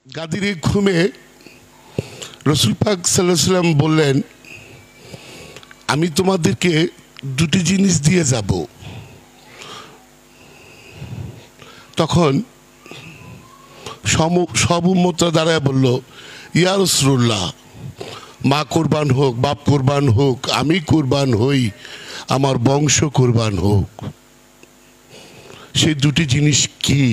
গাদির ঘুমে রসুল পাক সাল্লাল্লাহু আলাইহি ওয়াসাল্লাম বললেন, আমি তোমাদেরকে দুটি জিনিস দিয়ে যাব। তখন সব উম্মতরা দাঁড়ায় বলল, ইয়া রাসূলুল্লাহ, মা কুরবান হোক, বাপ কুরবান হোক, আমি কুরবান হই, আমার বংশ কুরবান হোক। সেই দুটি জিনিস কি?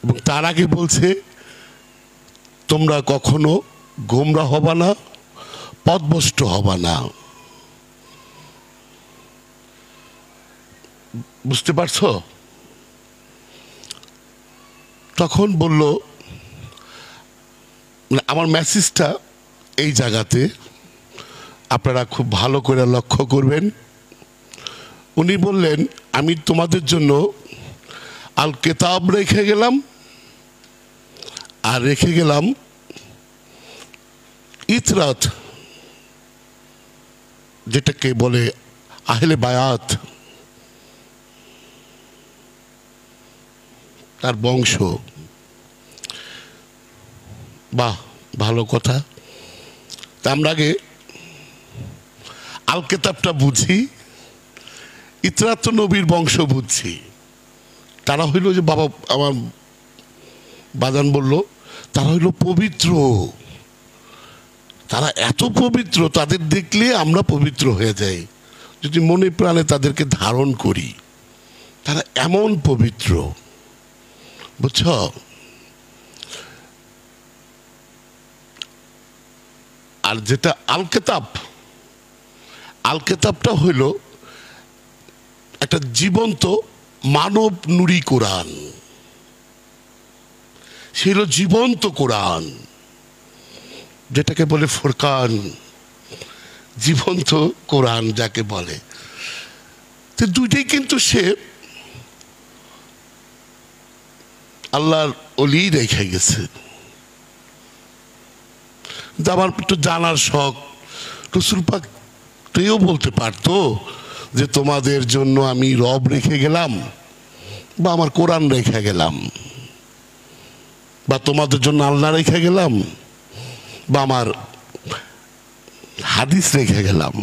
এবং তার আগে বলছে, তোমরা কখনো গোমরা হবা না, পথভ্রষ্ট হবা না। বুঝতে পারছো? তখন বলল, আমার মেসেজটা এই জায়গাতে আপনারা খুব ভালো করে লক্ষ্য করবেন। উনি বললেন, আমি তোমাদের জন্য আল কিতাব রেখে গেলাম, আর রেখে গেলাম ইতরাত, যেটাকে বলে আহলে বায়াত, তার বংশ। বাহ, ভালো কথা। তা আমরা আগে আল কিতাবটা বুঝি, ইতরাত তো নবীর বংশ বুঝছি। তারা হইল যে বাবা আমার বাজান বলল, তারা হইল পবিত্র। তারা এত পবিত্র, তাদের দেখলে আমরা পবিত্র হয়ে যাই যদি মনে প্রাণে তাদেরকে ধারণ করি। তারা এমন পবিত্র, বুঝছ? আর যেটা আল কিতাব, আল কিতাবটা হইল একটা জীবন্ত মানব নুরি কোরআন। সে হলো জীবন্ত কোরআন, যেটাকে বলে ফুরকান, জীবন্ত কোরআন যাকে বলে। তো দুইটাই কিন্তু সে আল্লাহর ওলি রেখে গেছে। আমার একটু জানার শখ, রসুল পাক তুইও বলতে পারতো যে তোমাদের জন্য আমি রব রেখে গেলাম, বা আমার কোরআন রেখে গেলাম, বা তোমাদের জন্য আল্লাহ রেখে গেলাম, বা আমার হাদিস রেখে গেলাম,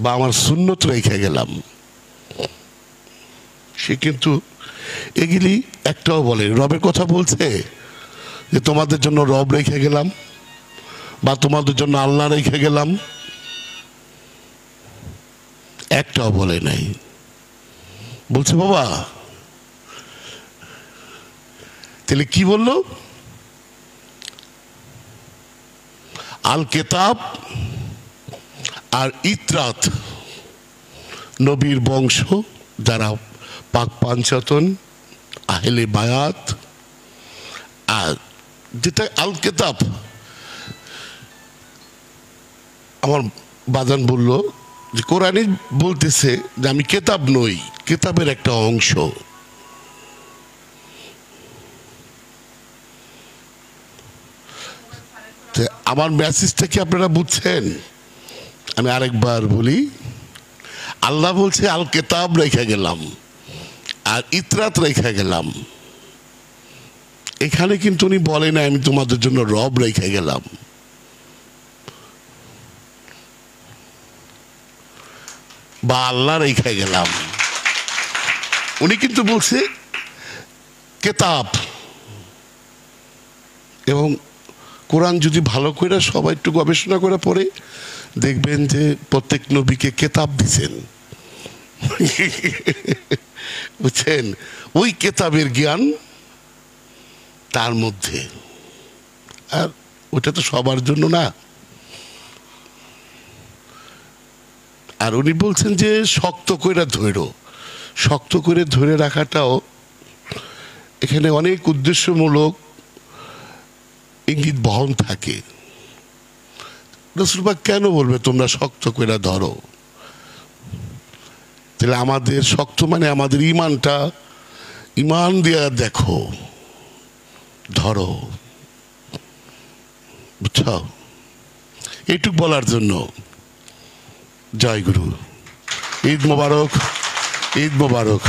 বা আমার সুন্নত রেখে গেলাম। সে কিন্তু এগুলি একটাও বলে। রবের কথা বলছে যে তোমাদের জন্য রব রেখে গেলাম, বা তোমাদের জন্য আল্লাহ রেখে গেলাম, একটাও বলে নাই। বলছে বাবা, তাহলে কি বললো? আল কিতাব আর ইতরাত, নবীর বংশ যারা পাক পাঞ্চাতন, আহলে বায়াত। আর যেটা আল কিতাব, আমার বাজান বলল যে কোরআনে বলতেছে যে আমি কেতাব নই, কেতাবের একটা অংশ। আমার মেসেজটা কি আপনারা বুঝছেন? আমি আরেকবার বলি, আল্লাহ বলছে আল কিতাব রেখে গেলাম আর ইতরাত রেখে গেলাম। এখানে কিন্তু উনি বলে না আমি তোমাদের জন্য রব রেখে গেলাম, বা আল্লাহ রেখে গেলাম। উনি কিন্তু বলছে কেতাব। এবং কোরআন যদি ভালো করে সবাই একটু গবেষণা করে পড়ে, দেখবেন যে প্রত্যেক নবীকে কেতাব দিছেন। বুঝছেন? ওই কেতাবের জ্ঞান তার মধ্যে, আর ওটা তো সবার জন্য না। আর উনি বলছেন যে শক্ত করে ধৈর্য, শক্ত করে ধরে রাখাটাও এখানে অনেক উদ্দেশ্যমূলক ইঙ্গিত বহন থাকে। রসুল পাক কেন বলবে তোমরা শক্ত করে ধরো? তাহলে আমাদের শক্ত মানে আমাদের ইমানটা, ইমান দিয়া দেখো, ধরো। বুঝছ? এইটুক বলার জন্য জয় গুরু। ঈদ মোবারক, ঈদ মোবারক।